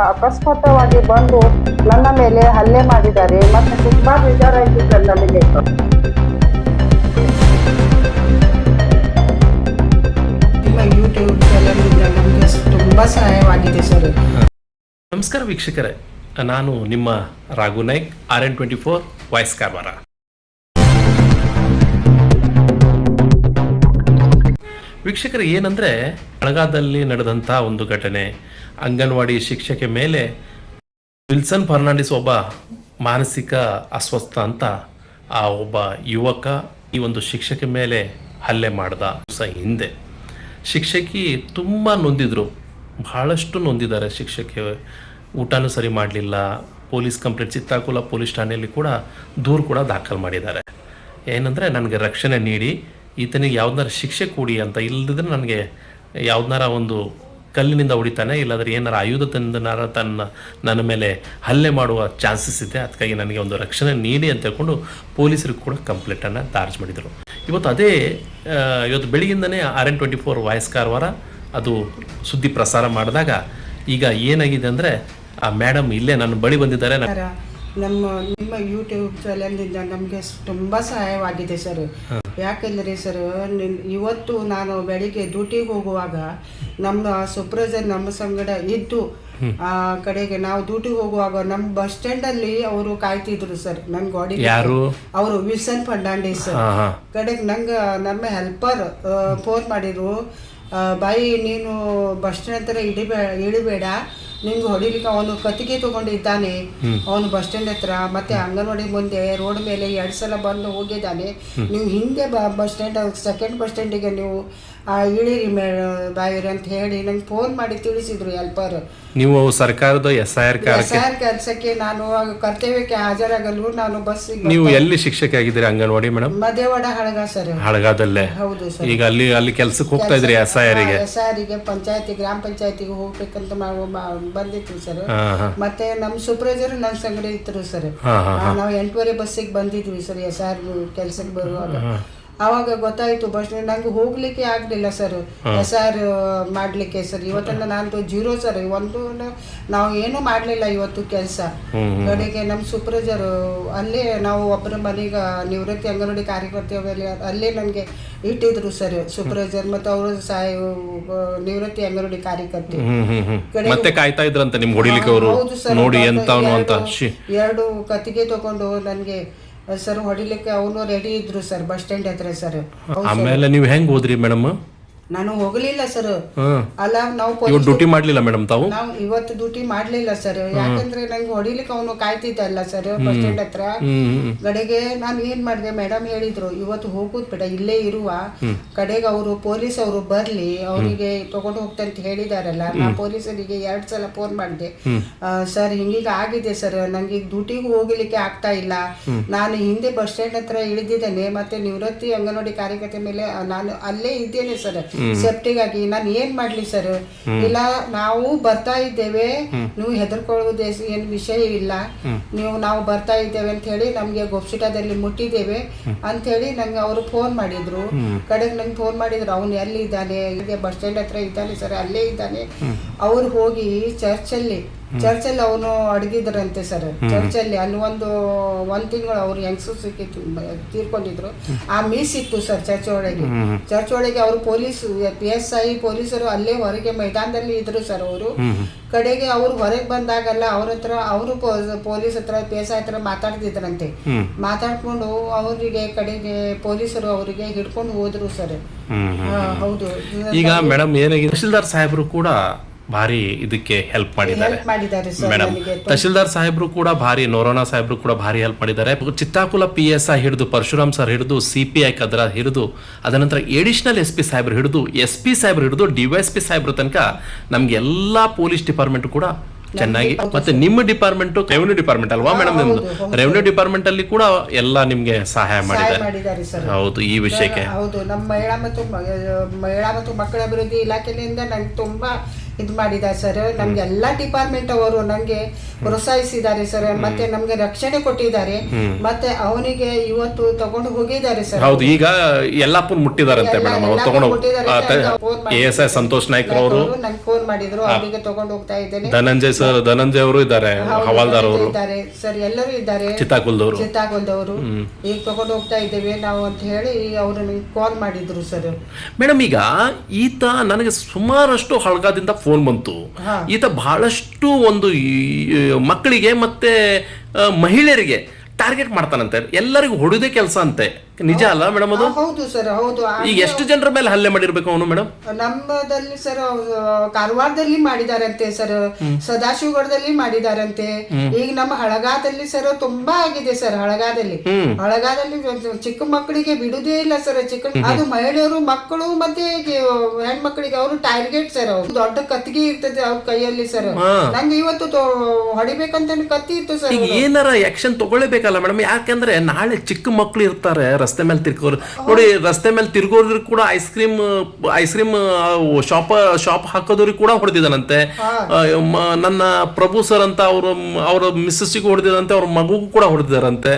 ಅಕಸ್ಮಾತ್ತವಾಗಿ ಬಂದು ನನ್ನ ಮೇಲೆ ಹಲ್ಲೆ ಮಾಡಿದ್ದಾರೆ ಮತ್ತು ತುಂಬಾ ಬೇಜಾರಾಯಿತು ಸರ್ ನನಗೆ. ನಿಮ್ಮ ಯೂಟ್ಯೂಬ್ ಚಾನಲ್ನಿಂದ ನಮಗೆ ತುಂಬ ಸಹಾಯವಾಗಿದೆ ಸರ್. ನಮಸ್ಕಾರ ವೀಕ್ಷಕರೇ, ನಾನು ನಿಮ್ಮ ರಾಘು ನಾಯ್ಕ್, RN24 ವಾಯ್ಸ್ ಕಾರವಾರ. ವೀಕ್ಷಕರು, ಏನಂದರೆ ಬೆಳಗಾದಲ್ಲಿ ನಡೆದಂಥ ಒಂದು ಘಟನೆ, ಅಂಗನವಾಡಿ ಶಿಕ್ಷಕಿ ಮೇಲೆ ವಿಲ್ಸನ್ ಫರ್ನಾಂಡಿಸ್ ಒಬ್ಬ ಮಾನಸಿಕ ಅಸ್ವಸ್ಥ ಅಂತ ಆ ಒಬ್ಬ ಯುವಕ ಈ ಒಂದು ಶಿಕ್ಷಕಿ ಮೇಲೆ ಹಲ್ಲೆ ಮಾಡ್ದ. ಹಿಂದೆ ಶಿಕ್ಷಕಿ ತುಂಬ ನೊಂದಿದ್ರು, ಬಹಳಷ್ಟು ನೊಂದಿದ್ದಾರೆ. ಶಿಕ್ಷಕಿ ಊಟನೂ ಸರಿ ಮಾಡಲಿಲ್ಲ. ಪೊಲೀಸ್ ಕಂಪ್ಲೇಂಟ್, ಚಿತ್ತಾಕುಲ ಪೊಲೀಸ್ ಠಾಣೆಯಲ್ಲಿ ಕೂಡ ದೂರು ಕೂಡ ದಾಖಲು ಮಾಡಿದ್ದಾರೆ. ಏನಂದರೆ ನನಗೆ ರಕ್ಷಣೆ ನೀಡಿ, ಈತನಿಗೆ ಯಾವ್ದಾರ ಶಿಕ್ಷೆ ಕೊಡಿ ಅಂತ, ಇಲ್ಲದಿದ್ರೆ ನನಗೆ ಯಾವ್ದಾರ ಒಂದು ಕಲ್ಲಿನಿಂದ ಹೊಡಿತಾನೆ, ಇಲ್ಲಾಂದರೆ ಏನಾರ ಆಯುಧದಿಂದನಾರ ನನ್ನ ಮೇಲೆ ಹಲ್ಲೆ ಮಾಡುವ ಚಾನ್ಸಸ್ ಇದೆ, ಅದಕ್ಕಾಗಿ ನನಗೆ ಒಂದು ರಕ್ಷಣೆ ನೀಡಿ ಅಂತ ಹೇಳ್ಕೊಂಡು ಪೊಲೀಸರಿಗೆ ಕೂಡ ಕಂಪ್ಲೇಂಟನ್ನು ದಾರ್ಜ್ ಮಾಡಿದರು. ಇವತ್ತು ಬೆಳಗಿಂದನೇ RN24 ವಾಯ್ಸ್ ಕಾರವಾರ ಅದು ಸುದ್ದಿ ಪ್ರಸಾರ ಮಾಡಿದಾಗ ಈಗ ಏನಾಗಿದೆ ಅಂದರೆ, ಆ ಮೇಡಮ್ ಇಲ್ಲೇ ನನ್ನ ಬಳಿ ಬಂದಿದ್ದಾರೆ. ನಿಮ್ಮ ಯೂಟ್ಯೂಬ್ ಚಾನಲ್ನಿಂದ ನಮಗೆ ತುಂಬ ಸಹಾಯವಾಗಿದೆ ಸರ್. ಯಾಕೆಂದರೆ ಸರ್, ಇವತ್ತು ನಾನು ಬೆಳಿಗ್ಗೆ ಡ್ಯೂಟಿಗೆ ಹೋಗುವಾಗ ನಮ್ಮ ಸೂಪರ್ವೈಸರ್ ನಮ್ಮ ಸಂಗಡ ಇದ್ದು ಆ ಕಡೆಗೆ ನಾವು ಡ್ಯೂಟಿಗೆ ಹೋಗುವಾಗ ನಮ್ಮ ಬಸ್ ಸ್ಟ್ಯಾಂಡಲ್ಲಿ ಅವರು ಕಾಯ್ತಿದ್ರು ಸರ್. ನನ್ನ ಗಾಡಿ ಅವರು ವಿಲ್ಸನ್ ಫರ್ನಾಂಡಿಸ್ ಕಡೆಗೆ ನಂಗೆ ನಮ್ಮ ಹೆಲ್ಪರ್ ಫೋನ್ ಮಾಡಿದ್ರು, ಬಾಯಿ ನೀನು ಬಸ್ ಸ್ಟ್ಯಾಂಡ್ ಹತ್ರ ಇಳಿಬೇಡ, ನಿಂಗೆ ಹೊಡಿಲಿಕ್ಕೆ ಅವನು ಕತ್ತಿಗೆ ತಗೊಂಡಿದ್ದಾನೆ, ಅವನು ಬಸ್ ಸ್ಟ್ಯಾಂಡ್ ಹತ್ರ ಮತ್ತೆ ಅಂಗನವಾಡಿ ಮುಂದೆ ರೋಡ್ ಮೇಲೆ 2 ಸಲ ಬಂದು ಹೋಗಿದ್ದಾನೆ. ನೀವು ಹಿಂದೆ ಬಸ್ ಸ್ಟ್ಯಾಂಡ್ ಸೆಕೆಂಡ್ ಬಸ್ ಸ್ಟ್ಯಾಂಡಿಗೆ ನೀವು ಇಳಿರಿ ಬಾಯಿರಿ ಅಂತ ಹೇಳಿ ನಂಗೆ ಫೋನ್ ಮಾಡಿ ತಿಳಿಸಿದ್ರು ಹೆಲ್ಪರ್. ನೀವು ಸರ್ಕಾರದ SIR ಕೆಲಸಕ್ಕೆ ನಾನು ಕರ್ತವ್ಯಕ್ಕೆ ಹಾಜರಾಗಲು ನಾನು ಬಸ್. ನೀವು ಎಲ್ಲಿ ಶಿಕ್ಷಕಿ ಆಗಿದ್ದೀರಿ ಅಂಗನವಾಡಿ ಮೇಡಮ್? ಮದೇವಾಡ ಹಳಗ ಸರ್. ಹಳಗಾದಲ್ಲೇ? ಹೌದು ಸರ್. ಈಗ ಅಲ್ಲಿ ಕೆಲಸಕ್ಕೆ ಹೋಗ್ತಾ ಇದ್ರಿ SIR ಗೆ ಪಂಚಾಯತಿ ಗ್ರಾಮ ಪಂಚಾಯತಿಗೆ ಹೋಗ್ಬೇಕಂತ ಬಂದಿತ್ತು ಸರ್. ಮತ್ತೆ ನಮ್ಮ ಸೂಪರ್ವೈಸರ್ ನನ್ನ ಸಂಗಡ ಇದ್ರು ಸರ್. ನಾವು 8:30 ಬಸ್ಸಿಗೆ ಬಂದಿದ್ವಿ ಸರ್ SIR ಕೆಲ್ಸಕ್ಕೆ ಬರುವಾಗ. ಆವಾಗ ಗೊತ್ತಾಯ್ತು ಬಸ್ ಸ್ಟ್ಯಾಂಡ್ ನಂಗೆ ಹೋಗ್ಲಿಕ್ಕೆ ಆಗ್ಲಿಲ್ಲ ಸರ್ SIR ಮಾಡ್ಲಿಕ್ಕೆ ಸರ್. ಇವತ್ತನ್ನ ನಾನು 0 ಸರ್. ಒಂದು ನಾವು ಏನೂ ಮಾಡ್ಲಿಲ್ಲ ಇವತ್ತು ಕೆಲಸ. ಕಡೆಗೆ ನಮ್ಮ ಸೂಪರ್ವೈಸರ್ ಅಲ್ಲೇ ನಾವು ಒಬ್ಬರ ಮನೆಗೆ ನಿವೃತ್ತಿ ಅಂಗನವಾಡಿ ಕಾರ್ಯಕರ್ತೆ ಅಲ್ಲೇ ನನಗೆ ಇಟ್ಟಿದ್ರು ಸರ್ ಸೂಪರ್ವೈಸರ್ ಮತ್ತು ಅವರು ನಿವೃತ್ತಿ ಅಂಗನವಾಡಿ ಕಾರ್ಯಕರ್ತೆ ಮತ್ತೆ ಕಾಯ್ತಾ ಇದ್ರಂತ ನಿಮ್ಗೆ ಹೊಡಿಲಿಕ್ಕೆ ಅವರು. ನೋಡಿ ಎಂತವನು ಅಂತ 2 ಕತ್ತಿಗೆ ತಗೊಂಡು ನನಗೆ ಸರ್ ಹೊಡಿಲಿಕ್ಕೆ ಅವನು ರೆಡಿ ಇದ್ರು ಸರ್ ಬಸ್ ಸ್ಟ್ಯಾಂಡ್ ಹತ್ರ ಸರ್. ಆಮೇಲೆ ನೀವು ಹೆಂಗ್ ಹೋದ್ರಿ ಮೇಡಮ್? ನಾನು ಹೋಗ್ಲಿಲ್ಲ ಸರ್. ಅಲ್ಲ ನಾವು ಡ್ಯೂಟಿ ಮಾಡ್ಲಿಲ್ಲ ಮೇಡಮ್ ತಾವು? ನಾವು ಇವತ್ತು ಡ್ಯೂಟಿ ಮಾಡ್ಲಿಲ್ಲ ಸರ್. ಯಾಕಂದ್ರೆ ನಂಗೆ ಹೊಡಿಲಿಕ್ಕೆ ಅವನು ಕಾಯ್ತಿದ್ದಲ್ಲ ಸರ್ ಬಸ್ ಸ್ಟ್ಯಾಂಡ್ ಹತ್ರ. ಕಡೆಗೆ ನಾನು ಏನ್ ಮಾಡಿದೆ, ಮೇಡಮ್ ಹೇಳಿದ್ರು ಇವತ್ತು ಹೋಗುದ್ ಬೇಡ, ಇಲ್ಲೇ ಇರುವ. ಕಡೆಗೆ ಅವರು ಪೊಲೀಸ್ ಅವರು ಬರ್ಲಿ, ಅವರಿಗೆ ತಗೊಂಡು ಹೋಗ್ತಂತ ಹೇಳಿದಾರಲ್ಲ. ನಾ ಪೊಲೀಸರಿಗೆ 2 ಸಲ ಫೋನ್ ಮಾಡಿದೆ, ಸರ್ ಹಿಂಗೀಗ ಆಗಿದೆ ಸರ್, ನಂಗೆ ಡ್ಯೂಟಿಗೂ ಹೋಗ್ಲಿಕ್ಕೆ ಆಗ್ತಾ ಇಲ್ಲ, ನಾನು ಹಿಂದೆ ಬಸ್ ಸ್ಟ್ಯಾಂಡ್ ಹತ್ರ ಇಳಿದಿದ್ದೇನೆ, ಮತ್ತೆ ನಿವೃತ್ತಿ ಅಂಗನವಾಡಿ ಕಾರ್ಯಕರ್ತೆ ಮೇಲೆ ನಾನು ಅಲ್ಲೇ ಇದ್ದೇನೆ ಸರ್ ಸೇಫ್ಟಿಗಾಗಿ. ನಾನು ಏನ್ ಮಾಡ್ಲಿ ಸರ್? ಇಲ್ಲ ನಾವು ಬರ್ತಾ ಇದ್ದೇವೆ, ನೀವು ಹೆದರ್ಕೊಳ್ಳುವುದು ಏನು ವಿಷಯ ಇಲ್ಲ, ನಾವು ಬರ್ತಾ ಇದ್ದೇವೆ ಅಂತ ಹೇಳಿ ನಮ್ಗೆ ಗೊಪ್ಸಿಟಾದಲ್ಲಿ ಮುಟ್ಟಿದ್ದೇವೆ ಅಂತ ಹೇಳಿ ನಂಗೆ ಅವರು ಫೋನ್ ಮಾಡಿದ್ರು. ಕಡೆಗೆ ನಂಗೆ ಫೋನ್ ಮಾಡಿದ್ರು, ಅವನು ಎಲ್ಲಿ ಇದ್ದಾನೆ? ಬಸ್ ಸ್ಟ್ಯಾಂಡ್ ಹತ್ರ ಇದ್ದಾನೆ ಸರ್, ಅಲ್ಲೇ ಇದ್ದಾನೆ. ಅವ್ರು ಹೋಗಿ ಚರ್ಚಲ್ಲಿ ಅವನು ಅಡಗಿದ್ರಂತೆ ಸರ್. ಚರ್ಚಲ್ಲಿ ಅಲ್ಲಿ ಒಂದು ತಿಂಗಳು ಅವ್ರು ಹೆಂಗಸು ಸಿಕ್ಕಿತ್ತು, ತೀರ್ಕೊಂಡಿದ್ರು. ಆ ಮೀಸ್ ಇತ್ತು ಸರ್ ಚರ್ಚ್ ಒಳಗೆ ಅವರು PSI ಪೊಲೀಸರು ಅಲ್ಲೇ ಹೊರಗೆ ಮೈದಾನದಲ್ಲಿ ಇದ್ರು ಸರ್. ಅವರು ಕಡೆಗೆ ಅವ್ರು ಹೊರಗೆ ಬಂದಾಗಲ್ಲ ಅವರು ಪೊಲೀಸ್ ಹತ್ರ PSI ಹತ್ರ ಮಾತಾಡ್ತಿದ್ರಂತೆ. ಮಾತಾಡ್ಕೊಂಡು ಅವರಿಗೆ ಕಡೆಗೆ ಪೊಲೀಸರು ಅವರಿಗೆ ಹಿಡ್ಕೊಂಡು ಹೋದ್ರು ಸರ್. ಹೌದು. ಈಗ ಮೇಡಮ್ ಏನಾಗಿದೆ, ತಹಶೀಲ್ದಾರ್ ಸಾಹೇಬರು ಕೂಡ ಭಾರಿ ಇದಕ್ಕೆ ಹೆಲ್ಪ್ ಮಾಡಿದ್ದಾರೆ ಮೇಡಮ್. ತಹಶೀಲ್ದಾರ್ ಸಾಹೇಬ್ರು ಕೂಡ ಭಾರಿ, ನೋರೋನಾ ಸಾಹೇಬ್ರು ಕೂಡ ಭಾರಿ ಹೆಲ್ಪ್ ಮಾಡಿದ್ದಾರೆ. ಚಿತ್ತಾಕುಲ PSI ಹಿಡಿದು, ಪರಶುರಾಮ್ ಸರ್ ಹಿಡಿದು, CPI ಕದ್ರ ಹಿಡಿದು, ಅದನಂತರ ಎಡಿಷನಲ್ SP ಸಾಹೇಬ್ರು ಹಿಡಿದು, SP ಸಾಹೇಬ್ರು ಹಿಡಿದು, DYSP ಸಾಹೇಬ್ರು ತನಕ ನಮ್ಗೆ ಎಲ್ಲಾ ಪೊಲೀಸ್ ಡಿಪಾರ್ಟ್ಮೆಂಟ್ ಕೂಡ ಚೆನ್ನಾಗಿ, ಮತ್ತೆ ನಿಮ್ಮ ಡಿಪಾರ್ಟ್ಮೆಂಟ್ ರೆವೆನ್ಯೂ ಡಿಪಾರ್ಟ್ಮೆಂಟ್ ಅಲ್ವಾ ಮೇಡಮ್? ನಿಮ್ದು ರೆವೆನ್ಯೂ ಡಿಪಾರ್ಟ್ಮೆಂಟ್ ಅಲ್ಲಿ ಕೂಡ ಎಲ್ಲ ನಿಮ್ಗೆ ಸಹಾಯ ಮಾಡಿದ್ದಾರೆ. ಹೌದು, ಈ ವಿಷಯಕ್ಕೆ ಹೌದು. ನಮ್ಮ ಮಹಿಳಾ ಮತ್ತು ಮಕ್ಕಳ ಅಭಿವೃದ್ಧಿ ಇಲಾಖೆಯಿಂದ ನಂಗೆ ತುಂಬಾ ಇದು ಮಾಡಿದ್ದಾರೆ ಸರ್. ನಮ್ಗೆ ಎಲ್ಲಾ ಡಿಪಾರ್ಟ್ಮೆಂಟ್ ಅವರು ನಂಗೆ ಪ್ರೋತ್ಸಾಹಿಸಿದ್ದಾರೆ ಸರ್. ಮತ್ತೆ ನಮ್ಗೆ ರಕ್ಷಣೆ ಕೊಟ್ಟಿದ್ದಾರೆ. ಮತ್ತೆ ಅವನಿಗೆ ಇವತ್ತು ತಗೊಂಡು ಹೋಗಿದ್ದಾರೆ ಸರ್. ಹೌದು, ಈಗ ಯಲ್ಲಾಪುರ್ ಮುಟ್ಟಿದಾರಂತೆ ಮೇಡಮ್. ಅವ್ರು ತಗೊಂಡು ASI ಸಂತೋಷ್ ನಾಯ್ಕ ಅವರು ನಂಗೆ ಫೋನ್ ಮಾಡಿದ್ರು. ಅವರಿಗೆ ತಗೊಂಡು ಹೋಗ್ತಾ ಇದ್ದೇನೆ. ಧನಂಜಯ ಅವರು ಇದ್ದಾರೆ, ಹವಾಲ್ದಾರ್ ಅವರು ಇದ್ದಾರೆ ಸರ್, ಎಲ್ಲರೂ ಇದ್ದಾರೆ, ಚಿತ್ತಾಕುಲ್ದವರು ಈಗ ತಗೊಂಡು ಹೋಗ್ತಾ ಇದ್ದೇವೆ ನಾವು ಅಂತ ಹೇಳಿ ಅವರು ಕಾಲ್ ಮಾಡಿದ್ರು ಸರ್. ಮೇಡಮ್, ಈಗ ಈತ ನನಗೆ ಸುಮಾರಷ್ಟು ಹಳಗಾದಿಂದ ಫೋನ್ ಬಂತು. ಈತ ಬಹಳಷ್ಟು ಒಂದು ಮಕ್ಕಳಿಗೆ ಮತ್ತೆ ಮಹಿಳೆಯರಿಗೆ ಟಾರ್ಗೆಟ್ ಮಾಡ್ತಾನಂತೆ, ಎಲ್ಲರಿಗೂ ಹೊಡೆದೇ ಕೆಲಸ ಅಂತೆ. ನಿಜ ಅಲ್ಲ ಮೇಡಮ್ ಅದು? ಹೌದು ಸರ್, ಹೌದು. ಈಗ ಎಷ್ಟು ಜನರ ಮೇಲೆ ಹಲ್ಲೆ ಮಾಡಿರ್ಬೇಕು ಅವನು ಮೇಡಮ್? ನಮ್ಮದಲ್ಲಿ ಸರ್ ಕಾರವಾರದಲ್ಲಿ ಮಾಡಿದಾರಂತೆ ಸರ್, ಸದಾಶಿವಗಢದಲ್ಲಿ ಮಾಡಿದಾರಂತೆ. ಈಗ ನಮ್ಮ ಹಳಗಾದಲ್ಲಿ ಸರ್ ತುಂಬಾ ಆಗಿದೆ ಸರ್. ಹಳಗಾದಲ್ಲಿ ಚಿಕ್ಕ ಮಕ್ಕಳಿಗೆ ಬಿಡುದೇ ಇಲ್ಲ ಸರ್. ಅದು ಮಹಿಳೆಯರು, ಮಕ್ಕಳು ಮತ್ತೆ ಹೆಣ್ಮಕ್ಳಿಗೆ ಅವರು ಟಾರ್ಗೆಟ್ ಸರ್. ಅವ್ರು ದೊಡ್ಡ ಕತ್ತಿಗೆ ಇರ್ತದೆ ಅವ್ರ ಕೈಯಲ್ಲಿ ಸರ್. ನಂಗೆ ಇವತ್ತು ಹೊಡಿಬೇಕಂತ ಕತ್ತಿ ಇತ್ತು ಸರ್. ಏನಾರ ಆಕ್ಷನ್ ತಗೊಳ್ಳೇಬೇಕಲ್ಲ ಮೇಡಮ್, ಯಾಕಂದ್ರೆ ನಾಳೆ ಚಿಕ್ಕ ಮಕ್ಕಳು ಇರ್ತಾರೆ ರಸ್ತೆ ಮೇಲೆ ತಿರ್ಗೋರು. ನೋಡಿ, ರಸ್ತೆ ಮೇಲೆ ತಿರ್ಗೋರಿಗೆ ಕೂಡ ಐಸ್ ಕ್ರೀಮ್ ಶಾಪ್ ಹಾಕೋದವ್ರಿಗೆ ಕೂಡ ಹೊಡೆದಿದ್ದಾನಂತೆ. ನನ್ನ ಪ್ರಭು ಸರ್ ಅಂತ ಅವ್ರ ಮಿಸ್ಸಸ್ಸಿಗೂ ಹೊಡೆದಿದಂತೆ, ಅವ್ರ ಮಗುಗೂ ಕೂಡ ಹೊಡೆದಿದ್ದಾರಂತೆ.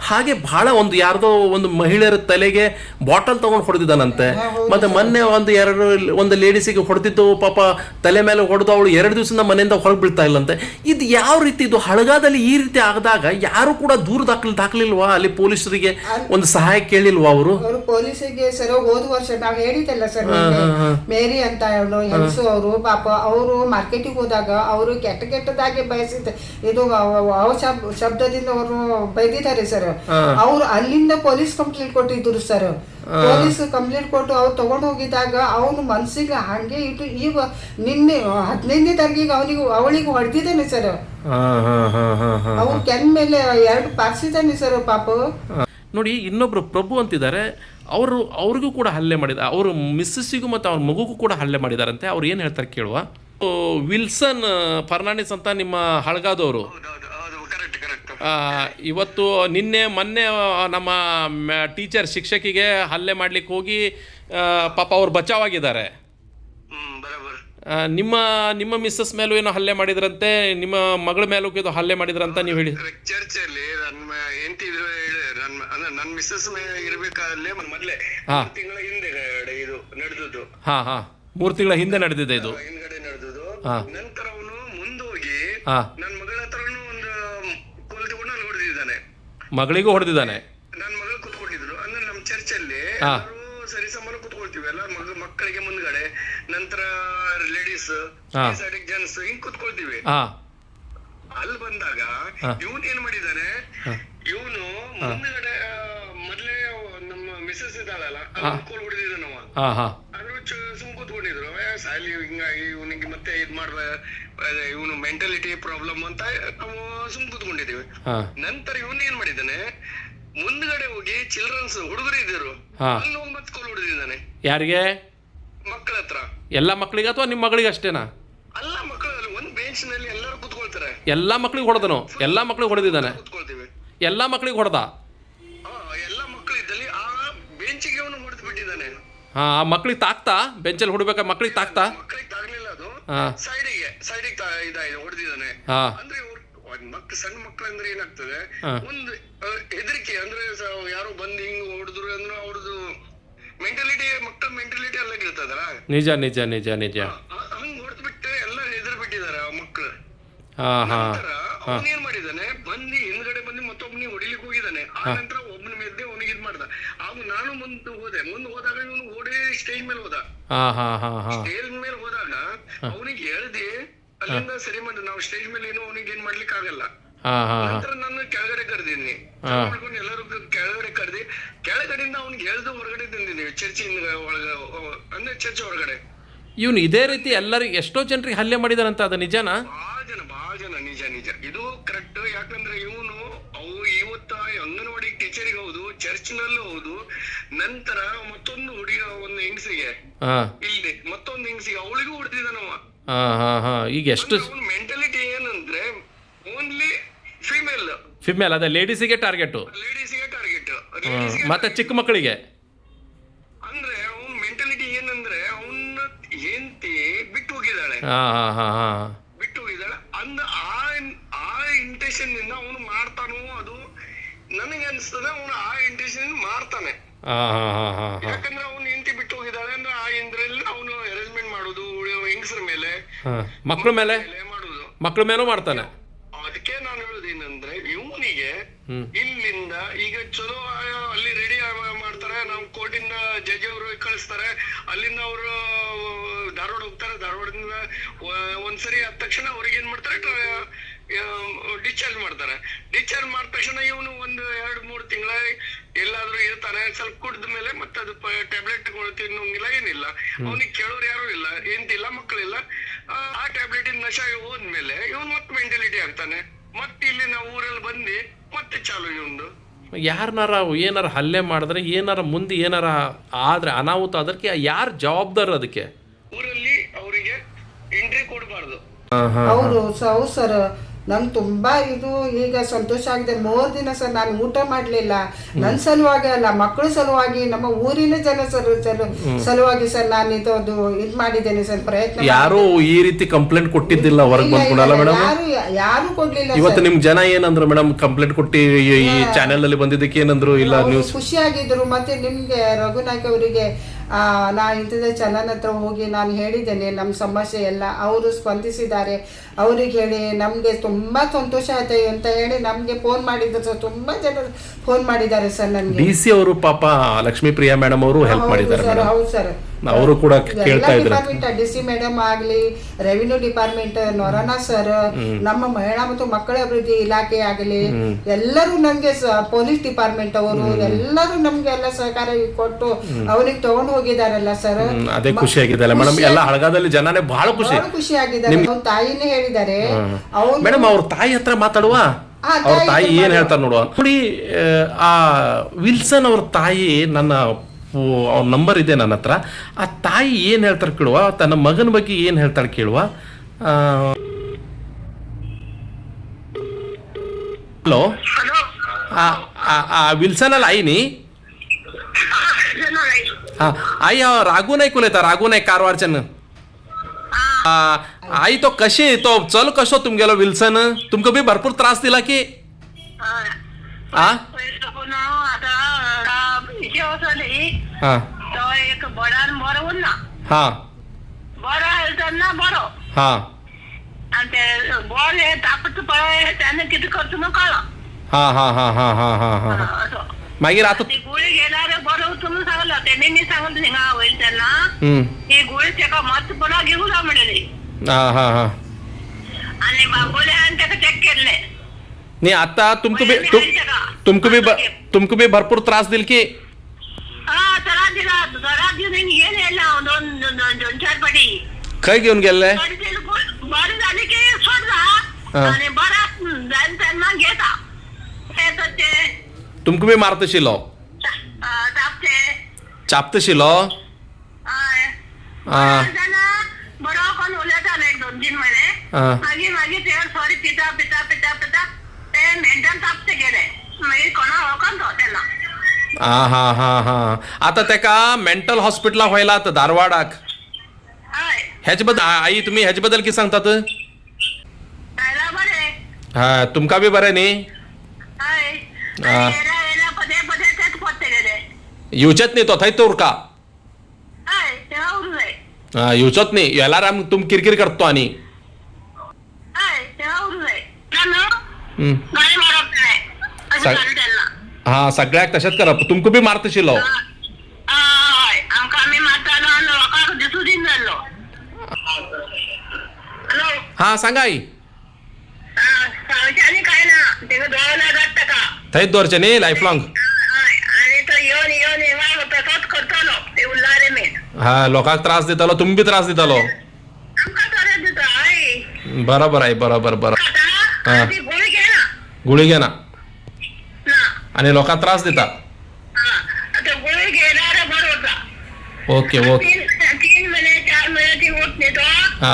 ಹಾಗೆ ಬಹಳ ಯಾರ್ದೋ ಒಂದು ಮಹಿಳೆಯರ ತಲೆಗೆ ಬಾಟಲ್ ತಗೊಂಡು ಹೊಡೆದಿದ್ದಾನಂತೆ. ಮತ್ತೆ ಮೊನ್ನೆ ಒಂದು ಲೇಡೀಸಿಗೆ ಹೊಡೆದಿದ್ದು, ಪಾಪ ತಲೆ ಮೇಲೆ ಹೊಡೆದು ಅವಳು 2 ದಿವಸದಿಂದ ಮನೆಯಿಂದ ಹೊರಗೆ ಬೀಳ್ತಾ ಇಲ್ಲಂತೆ. ಇದು ಯಾವ ರೀತಿ? ಇದು ಹಳಗಾದಲ್ಲಿ ಈ ರೀತಿ ಆಗದಾಗ ಯಾರು ಕೂಡ ದೂರ ದಾಖಲಿಲ್ವಾ? ಅಲ್ಲಿ ಪೊಲೀಸರಿಗೆ ಒಂದು ಸಹಾಯ ಕೇಳಿಲ್ವಾ ಅವರು? ಪೊಲೀಸಿಗೆ ಸರ್ ಹೋದ ವರ್ಷ ನಾವು ಹೇಳಿದ್ದಲ್ಲ ಸರ್, ಮೇರಿ ಅಂತ ಹೇಳೋ ಹೆಂಗಸು ಅವರು, ಪಾಪ ಅವರು ಮಾರ್ಕೆಟಿಗೆ ಹೋದಾಗ ಅವರು ಕೆಟ್ಟದಾಗೆ ಬಯಸಿದ್ದ ಇದು ಶಬ್ದದಿಂದ ಅವರು ಬೈದಿದ್ದಾರೆ ಸರ್. ಅವ್ರು ಅಲ್ಲಿಂದ ಪೊಲೀಸ್ ಕಂಪ್ಲೇಂಟ್ ಕೊಟ್ಟಿದ್ರು ಸರ್. ಪೊಲೀಸ್ ಕಂಪ್ಲೇಂಟ್ ಕೊಟ್ಟು ಅವ್ರು ತಗೊಂಡು ಹೋಗಿದಾಗ ಅವನು ಮನ್ಸಿಗೆ ಹಂಗೆ ಇಟ್ಟು ಈಗ ನಿನ್ನೆ 15ನೇ ತಾರೀಕಿಗೆ ಅವಳಿಗೆ ಹೊಡೆದಿದ್ದಾನೆ ಸರ್. ಅವ್ರು ಕೆನ್ ಮೇಲೆ 2 ಪಾರ್ಸಿದ್ದಾನೆ ಸರ್ ಪಾಪ. ನೋಡಿ, ಇನ್ನೊಬ್ರು ಪ್ರಭು ಅಂತಿದ್ದಾರೆ, ಅವ್ರಿಗೂ ಕೂಡ ಹಲ್ಲೆ ಮಾಡಿದ, ಅವರು ಮಿಸ್ಸಸ್ಸಿಗೂ ಮತ್ತು ಅವ್ರ ಮಗುಗೂ ಕೂಡ ಹಲ್ಲೆ ಮಾಡಿದಾರಂತೆ. ಅವ್ರು ಏನು ಹೇಳ್ತಾರೆ ಕೇಳುವ. ವಿಲ್ಸನ್ ಫರ್ನಾಂಡಿಸ್ ಅಂತ ನಿಮ್ಮ ಹಳಗಾದವರು ಇವತ್ತು ಮೊನ್ನೆ ನಮ್ಮ ಟೀಚರ್ ಶಿಕ್ಷಕಿಗೆ ಹಲ್ಲೆ ಮಾಡ್ಲಿಕ್ಕೆ ಹೋಗಿ ಪಾಪ ಅವ್ರು ಬಚಾವಾಗಿದ್ದಾರೆ. ನಿಮ್ಮ ಮಿಸ್ಸಸ್ ಮೇಲೂ ಏನೋ ಹಲ್ಲೆ ಮಾಡಿದ್ರಂತೆ, ನಿಮ್ಮ ಮಗಳ ಮೇಲೂ ಇದು ಹಲ್ಲೆ ಮಾಡಿದ್ರಂತ ನೀವು ಹೇಳಿ. ಚರ್ಚಲ್ಲಿ ನನ್ನ ಮಿಸ್ಸಸ್ ಇರ್ಬೇಕಾದ್ರೆ ಮೊದಲೇ ತಿಂಗಳ ಹಿಂದೆ ಇದು ನಡೆದದ್ದು. 3 ತಿಂಗಳ ಹಿಂದೆ ನಡೆದಿದೆ ಇದು. ಹಿಂದ್ಗಡೆ ನಡೆದದ್ದು. ನಂತರ ಅವನು ಮುಂದೋಗಿ ನನ್ನ ಮಗಳ ಹತ್ರನು ಒಂದು ಕೋಲ್ ತಗೊಂಡು ಅಲ್ಲಿ ಹೊಡೆದಿದ್ದಾನೆ. ಮಗಳಿಗೂ ಹೊಡೆದಿದ್ದಾನೆ. ನನ್ನ ಮಗಳು ಕುತ್ಕೊಂಡಿದ್ರು. ಅಂದ್ರೆ ನಮ್ಮ ಚರ್ಚಲ್ಲಿ ಸರಿಸಮಾನ ಕುತ್ಕೊಳ್ತೀವಿ ಎಲ್ಲ, ಮಕ್ಕಳಿಗೆ ಮುಂದ್ಗಡೆ, ನಂತರ ಲೇಡೀಸ್, ಜೆಂಟ್ಸ್ ಹಿಂಗ್ ಕುತ್ಕೊಳ್ತೀವಿ. ಅಲ್ಲಿ ಬಂದಾಗ ಇವನ್ ಏನ್ ಮಾಡಿದಾನೆ, ಇವನು ಮುಂದ್ಗಡೆ ಮೊದ್ಲೇ ನಮ್ಮ ಮಿಸಸ್ ಇದ್ದಾಳಲ್ಲ, ಕೋಲ್ ಹೊಡೆದಿದ್ದಾನವ. ಅದ್ರ ಸುಮ್ ಕೂತ್ಕೊಂಡಿದ್ರು. ಸಾಲಿ ಹಿಂಗಾಗಿ ಇವನಿಗೆ ಮತ್ತೆ ಇದ್ ಮಾಡ್ಬ, ಇವನು ಮೆಂಟಾಲಿಟಿ ಪ್ರಾಬ್ಲಮ್ ಅಂತ ನಾವು ಸುಮ್ ಕೂತ್ಕೊಂಡಿದೀವಿ. ನಂತರ ಇವನ್ ಏನ್ ಮಾಡಿದ್ದಾನೆ, ಮುಂದ್ಗಡೆ ಹೋಗಿ ಚಿಲ್ಡ್ರನ್ಸ್ ಹುಡುಗರು ಇದ್ದರು, ಅಲ್ಲಿ ಹೋಗಿ ಮತ್ತೆ ಕೋಲ್ ಹೊಡೆದಿದ್ದಾನೆ. ಯಾರಿಗೆ? ಮಕ್ಕಳ ಹತ್ರ. ಎಲ್ಲಾ ಮಕ್ಕಳಿಗೆ ಅಥವಾ ನಿಮ್ಮ ಮಗಳಿಗೆ ಅಷ್ಟೇನಾ? ಅಲ್ಲ, ಮಕ್ಕಳಲ್ಲಿ ಒಂದ್ ಬೆಂಚ್ ನಲ್ಲಿ ಎಲ್ಲರೂ ಕೂತ್ಕೊಳ್ತಾರೆ. ಎಲ್ಲಾ ಮಕ್ಕಳಿಗೆ ಹೊಡೆದನು? ಎಲ್ಲಾ ಮಕ್ಕಳಿಗೆ ಹೊಡೆದಿದ್ದಾನೆ? ಕೂತ್ಕೊಳ್ತೀವಿ. ಎಲ್ಲಾ ಮಕ್ಕಳಿಗೆ ಹೊಡೆದ? ಎಲ್ಲಾ ಮಕ್ಕಳು ಇದ್ದಲ್ಲಿ ಆ ಬೆಂಚಿಗೆ ಅವನು ಹೊಡೆದು ಬಿಟ್ಟಿದ್ದಾನೆ. ಆ ಮಕ್ಕಳಿಗೆ ತಾಕ್ತಾ? ಬೆಂಚಲ್ಲಿ ಹೊಡ್ಬೇಕ ಮಕ್ಕಳಿಗೆ ತಾಕ್ತಾ? ಮಕ್ಕಳಿಗೆ ತಾಗ್ಲಿಲ್ಲ, ಅದು ಸೈಡಿಗೆ ಹೊಡೆದಿದ್ದಾನೆ. ಅಂದ್ರೆ ಸಣ್ಣ ಮಕ್ಕಳು ಅಂದ್ರೆ ಏನಾಗ್ತದೆ, ಒಂದು ಹೆದರಿಕೆ, ಅಂದ್ರೆ ಯಾರೋ ಬಂದು ಹಿಂಗ್ ಹೊಡೆದ್ರು ಅಂದ್ರೆ ಅವ್ರದ್ದು ಮೆಂಟಾಲಿಟಿ, ಮಕ್ಕಳ ಮೆಂಟಾಲಿಟಿ ಎಲ್ಲ ಇರ್ತದಲ್ಲ. ನಿಜ ನಿಜ ನಿಜ ನಿಜ. ಹಂಗ್ ಹೊಡೆದು ಬಿಟ್ಟು ಎಲ್ಲ ಹೆದರ್ ಬಿಟ್ಟಿದ್ದಾರೆ ಆ ಮಕ್ಕಳು. ಅವನೇನ್ ಮಾಡಿದಾನೆ, ಹಿಂದ್ಗಡೆ ಬಂದು ಮತ್ತೊಬ್ಬನಿಗೆ ಹೊಡಿಲಿಕ್ಕೆ ಹೋಗಿದ್ದಾನೆ. ಆ ನಂತರ ಒಬ್ಬನ ಮೇಲೆ ಅವನಿಗೆ ಇದ್ ಮಾಡ್ದ. ಆಗ ನಾನು ಮುಂದೆ ಹೋದಾಗ ಇವನು ಓಡಿ ಸ್ಟೇಜ್ ಮೇಲೆ ಹೋದ. ಸ್ಟೇಜ್ ಮೇಲೆ ಹೋದಾಗ ಅವನಿಗೆ ಹೇಳ್ದೆ ಅಲ್ಲಿಂದ ಸರಿ ಮಾಡಿ, ನಾವು ಸ್ಟೇಜ್ ಮೇಲೆ ಏನು ಅವನಿಗೆ ಏನ್ ಮಾಡ್ಲಿಕ್ಕೆ ಆಗಲ್ಲ. ನಂತರ ನಾನು ಕೆಳಗಡೆ ಕರೆದಿನಿ, ಮಾಡ್ಕೊಂಡು ಎಲ್ಲರೂ ಕೆಳಗಡೆ ಕರೆದಿ, ಕೆಳಗಡೆಯಿಂದ ಅವ್ನಿಗೆ ಹೇಳ್ದು ಹೊರಗಡೆ ತಂದಿದ್ದೀವಿ ಚರ್ಚಿನ ಒಳಗ, ಅಂದ್ರೆ ಚರ್ಚ್ ಹೊರಗಡೆ. ಇವನು ಇದೇ ರೀತಿ ಎಲ್ಲರಿಗೆ ಎಷ್ಟೋ ಜನರಿಗೆ ಹಲ್ಲೆ ಮಾಡಿದಾರಂತ, ಅದು ನಿಜನಾ? ಬಹಳ ಜನ ನಿಜ. ಇದು ಕರೆಕ್ಟ್. ಯಾಕಂದ್ರೆ ಇವನು ಇವತ್ತ ಅಂಗನವಾಡಿ ಟೀಚರಿಗೆ ಹೌದು, ಚರ್ಚ್ನಲ್ಲೂ ಹೌದು. ನಂತರ ಮತ್ತೊಂದು ಹುಡುಗ, ಒಂದು ಹೆಂಗಸಿಗೆ, ಇಲ್ಲಿ ಮತ್ತೊಂದು ಹೆಂಗಸಿಗೆ, ಅವಳಿಗೂ ಹೊಡೆದಿದ್ದಾನವ. ಈಗ ಎಷ್ಟು ಮೆಂಟಾಲಿಟಿ ಏನಂದ್ರೆ ಓನ್ಲಿ ಫಿಮೇಲ್, ಅದೇ ಲೇಡೀಸಿಗೆ ಟಾರ್ಗೆಟ್. ಮತ್ತೆ ಚಿಕ್ಕ ಮಕ್ಕಳಿಗೆ ಅಂದ್ರೆ ಅವನ ಮೆಂಟಾಲಿಟಿ ಏನಂದ್ರೆ ಅವನ ಹೆಂಡತಿ ಬಿಟ್ಟು ಹೋಗಿದ್ದಾಳೆ. ಹೋಗಿದ್ದಾಳೆ, ಹಾ ಹಾ ಹಾ ಹಾ ಬಿಟ್ಟು ಹೋಗಿದ್ದಾಳೆ ಅಂದ ಆ ಇಂಟೆನ್ಷನ್ ನಿಂದ ಅವನು ಮಾಡ್ತಾನೋ ಅದು ನನಗೆ ಅನ್ಸ್ತದೆ. ಅವನು ಆ ಇಂಟೆನ್ಷನ್ ಮಾಡ್ತಾನೆ. ಹಾ ಹಾ ಹಾ ಹಾ ಹಾ ಯಾಕಂದ್ರೆ ಅವ್ನು ಹೆಂಡತಿ ಬಿಟ್ಟು ಹೋಗಿದ್ದಾಳೆ ಅಂದ್ರೆ ಆ ಇಂದ್ರಲ್ಲಿ ಅವನು ಅರೇಂಜ್ಮೆಂಟ್ ಮಾಡೋದು ಹೆಂಗಸರ ಮೇಲೆ ಮಕ್ಳ ಮೇಲೆ ಮಾಡುದು, ಮಕ್ಳ ಮೇಲೂ ಮಾಡ್ತಾನೆ. ಅದಕ್ಕೆ ನಾನು ಹೇಳುದೇನಂದ್ರೆ ಇವನಿಗೆ ಇಲ್ಲಿಂದ ಈಗ ಚಲೋ ಅಲ್ಲಿ ರೆಡಿ ಮಾಡ್ತಾರೆ, ನಾವು ಕೋರ್ಟಿಂದ ಜಡ್ಜ್ ಅವರು ಕಳಿಸ್ತಾರೆ, ಅಲ್ಲಿಂದ ಅವರು ಧಾರವಾಡ ಹೋಗ್ತಾರೆ, ಧಾರವಾಡದಿಂದ ಒಂದ್ಸರಿ ಆದ ತಕ್ಷಣ ಅವ್ರಿಗೆ ಏನ್ ಮಾಡ್ತಾರೆ ಡಿಸ್ಚಾರ್ಜ್ ಮಾಡ್ತಾರೆ. ಡಿಸ್ಚಾರ್ಜ್ ಮಾಡಿದ ತಕ್ಷಣ ಇವನು ಒಂದು 2-3 ತಿಂಗಳ ಎಲ್ಲಾದ್ರೂ ಇರ್ತಾನೆ. ಸ್ವಲ್ಪ ಕುಡಿದ ಮೇಲೆ ಮತ್ತೆ ಅದು ಟ್ಯಾಬ್ಲೆಟ್ ತಿನ್ನೋಂಗಿಲ್ಲ, ಏನಿಲ್ಲ. ಅವನಿಗೆ ಕೇಳೋರು ಯಾರು ಇಲ್ಲ, ಎಂತಿಲ್ಲ, ಮಕ್ಕಳಿಲ್ಲ. ಆ ಟ್ಯಾಬ್ಲೆಟ್ ನಶ ಹೋದ್ಮೇಲೆ ಇವನ್ ಮತ್ತೆ ಮೆಂಟಾಲಿಟಿ ಆಗ್ತಾನೆ. ಮತ್ತೆ ಇಲ್ಲಿ ನಾವು ಊರಲ್ಲಿ ಬಂದು ಮತ್ತೆ ಚಾಲು ಇವಂದು. ಯಾರನಾರ ಏನಾರ ಹಲ್ಲೆ ಮಾಡಿದ್ರೆ ಏನಾರ ಮುಂದೆ ಏನಾರ ಆದ್ರೆ ಅನಾಹುತ ಅದಕ್ಕೆ ಯಾರು ಜವಾಬ್ದಾರ? ಅದಕ್ಕೆ ಊರಲ್ಲಿ ಅವರಿಗೆ ಎಂಟ್ರಿ ಕೊಡಬಾರ್ದು. ಹೌದು ಸರ್, ನಂಗೆ ತುಂಬಾ ಇದು ಈಗ ಸಂತೋಷ ಆಗಿದೆ. 3 ದಿನ ಸರ್ ನಾನು ಊಟ ಮಾಡ್ಲಿಲ್ಲ. ನನ್ನ ಸಲುವಾಗಿ ಅಲ್ಲ, ಮಕ್ಕಳ ಸಲುವಾಗಿ, ನಮ್ಮ ಊರಿನ ಜನ ಸಲುವಾಗಿ ಸರ್ ನಾನು ಇದು ಮಾಡಿದ್ದೇನೆ ಸರ್, ಪ್ರಯತ್ನ. ಯಾರು ಈ ರೀತಿ ಕಂಪ್ಲೇಂಟ್ ಕೊಟ್ಟಿದ್ದಿಲ್ಲ ಹೊರಗೆ ಬಂದ್ಕೊಡಲ್ಲ ಮೇಡಮ್? ಯಾರು ಕೊಡ್ಲಿಲ್ಲ. ಇವತ್ತು ನಿಮ್ ಜನ ಏನಂದ್ರು ಮೇಡಮ್ ಕಂಪ್ಲೇಂಟ್ ಕೊಟ್ಟಿ ಈ ಚಾನೆಲ್ ಅಲ್ಲಿ ಬಂದಿದ್ದಕ್ಕೆ ಏನಂದ್ರು? ಇಲ್ಲ, ನ್ಯೂಸ್ ಖುಷಿಯಾಗಿದ್ರು. ಮತ್ತೆ ನಿಮ್ಗೆ ರಘುನಾಯ್ಕ ಅವರಿಗೆ ನಾ ಇಂಥದ್ದೇ ಚಾನಲ್ ಹತ್ರ ಹೋಗಿ ನಾನು ಹೇಳಿದ್ದೇನೆ ನಮ್ಮ ಸಮಸ್ಯೆ ಎಲ್ಲ, ಅವರು ಸ್ಪಂದಿಸಿದ್ದಾರೆ. ಅವ್ರಿಗೆ ಹೇಳಿ ನಮಗೆ ತುಂಬಾ ಸಂತೋಷ ಆಯ್ತು ಅಂತ ಹೇಳಿ ನಮ್ಗೆ ಫೋನ್ ಮಾಡಿದ್ರು ಸರ್. ತುಂಬಾ ಜನರು ಫೋನ್ ಮಾಡಿದ್ದಾರೆ ಸರ್ ನನಗೆ. DC ಅವರು ಪಾಪ ಲಕ್ಷ್ಮೀ ಪ್ರಿಯಾ ಮೇಡಮ್ ಅವರು ಹೆಲ್ಪ್ ಮಾಡಿದ್ದಾರೆ ಸರ್. ಹೌದು ಸರ್, ಅವರು ಕೂಡ ಕೇಳ್ತಾ ಇದ್ರು. ಡಿಪಾರ್ಟ್ಮೆಂಟ್ DC ಮೇಡಮ್ ಆಗ್ಲಿ, ರೆವಿನ್ಯೂ ಡಿಪಾರ್ಟ್ಮೆಂಟ್ ನೊರಾನಾ ಸರ್, ನಮ್ಮ ಮಹಿಳಾ ಮತ್ತು ಮಕ್ಕಳ ಅಭಿವೃದ್ಧಿ ಇಲಾಖೆ ಆಗಲಿ, ಎಲ್ಲರೂ ನಮ್ಗೆ ಪೊಲೀಸ್ ಡಿಪಾರ್ಟ್ಮೆಂಟ್ ಅವರು ಎಲ್ಲರೂ ನಮ್ಗೆ ಎಲ್ಲ ಸಹಕಾರ ಕೊಟ್ಟು ಅವನಿಗೆ ತಗೊಂಡು ಹೋಗಿದಾರಲ್ಲ ಸರ್. ಅದೇ ಖುಷಿ ಆಗಿದೆ ಮೇಡಮ್. ಎಲ್ಲ ಹಳಗಾದಲ್ಲಿ ಜನನೇ ಬಹಳ ಖುಷಿ ಆಗಿದ್ದಾರೆ. ಅವ್ನ ತಾಯಿನೇ ಹೇಳಿದ್ದಾರೆ. ಮೇಡಮ್ ಅವ್ರ ತಾಯಿ ಹತ್ರ ಮಾತಾಡುವ, ಅವ್ರ ತಾಯಿ ಏನ್ ಹೇಳ್ತಾರೆ ನೋಡುವ. ನೋಡಿ, ಆ ವಿಲ್ಸನ್ ಅವ್ರ ತಾಯಿ ನನ್ನ ಅವ್ರ ನಂಬರ್ ಇದೆ ನನ್ನ ಹತ್ರ. ಆ ತಾಯಿ ಏನ್ ಹೇಳ್ತಾರೆ ಕೇಳುವ, ತನ್ನ ಮಗನ ಬಗ್ಗೆ ಏನ್ ಹೇಳ್ತಾಳೆ ಕೇಳುವ. ಹಲೋ, विल्सन अला आई नी हाँ आई राघू नाईक उलयता राघू नाईक कारवारच्यान आई तो कशी तो चल कसो तुमगेलो विल्सन तुमका बी भरपूर त्रास दिला की हाँ हाँ हाँ हाँ हाँ हाँ हाँ हाँ हाँ हाँ हाँ मागीर आता गोळी घेणार बरोबर तुम्ही सांगला त्यांनी मी सांगत नाही होईल त्यांना ही गोळी त्याका मत पुन्हा घेऊ जा म्हणाले हाँ हाँ हाँ आणि बाबोले आणि त्याका चेक केले नहीं आता तुमको भी भरपूर त्रास दिल की हाँ त्रास दिला नाही गेले दोन चार पडी काय घेऊन गेले बरं झाले की सोडला आणि बरं जाईन त्यांना घेता तुमको भी मारत शिलो चापत शिलो हाँ हाँ हाँ हाँ आता तेका मेंटल हॉस्पिटल व्हायला आता धारवाडाक हेच बद्दल आई तुम्ही हेच बद्दल किती सांगतात हा तुमका बी बरे नी येवचत नाही तो थंय तो उरका येवचत नाही याला राम तुम किरकिर करतो आणि हा सगळ्याक तशाच करा तुमको बी मारत शिलो हा सांगा आई थंय दवरचे न्ही लायफ लॉंग हा लोकांक त्रास दितालो तुम्ही बी त्रास दितालो बरोबर आहे बरोबर बरोबर हा गुळी घे ना आणि लोकांक त्रास दिता ओके ओके हा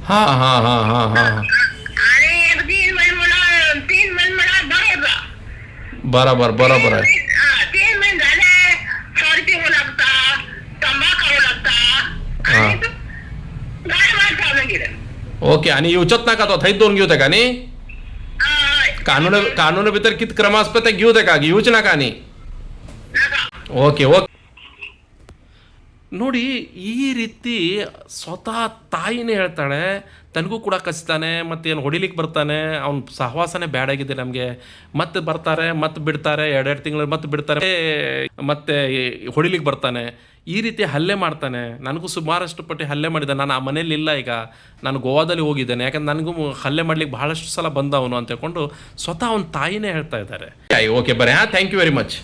हा हा हा हा हा बरोबर बरोबर आहे तंबाखू लागता ओके. आणि येवच्यात नाका तो थंयच दोन घेवं तेका न्ही. कानून भितर कितें क्रम आसता ते घेवं तेका, घेवच नाका न्ही. Okay okay. ನೋಡಿ ಈ ರೀತಿ ಸ್ವತಃ ತಾಯಿನೇ ಹೇಳ್ತಾಳೆ, ತನಗೂ ಕೂಡ ಕಚ್ತಾನೆ, ಮತ್ತೇನು ಹೊಡಿಲಿಕ್ಕೆ ಬರ್ತಾನೆ, ಅವ್ನ ಸಹವಾಸನೆ ಬ್ಯಾಡಾಗಿದೆ ನಮಗೆ, ಮತ್ತೆ ಬರ್ತಾರೆ ಮತ್ತೆ ಬಿಡ್ತಾರೆ, 2 ತಿಂಗಳು ಮತ್ತೆ ಬಿಡ್ತಾರೆ, ಮತ್ತೆ ಹೊಡಿಲಿಕ್ಕೆ ಬರ್ತಾನೆ, ಈ ರೀತಿ ಹಲ್ಲೆ ಮಾಡ್ತಾನೆ. ನನಗೂ ಸುಮಾರಷ್ಟು ಪಟ್ಟಿ ಹಲ್ಲೆ ಮಾಡಿದ್ದಾನೆ. ನಾನು ಆ ಮನೇಲಿ ಇಲ್ಲ, ಈಗ ನಾನು ಗೋವಾದಲ್ಲಿ ಹೋಗಿದ್ದೇನೆ, ಯಾಕಂದ್ರೆ ನನಗೂ ಹಲ್ಲೆ ಮಾಡ್ಲಿಕ್ಕೆ ಬಹಳಷ್ಟು ಸಲ ಬಂದವನು ಅಂತ ಹೇಳ್ಕೊಂಡು ಸ್ವತಃ ಅವನ ತಾಯಿನೇ ಹೇಳ್ತಾ ಇದ್ದಾರೆ. ಓಕೆ ಬರೀ, ಥ್ಯಾಂಕ್ ಯು ವೆರಿ ಮಚ್.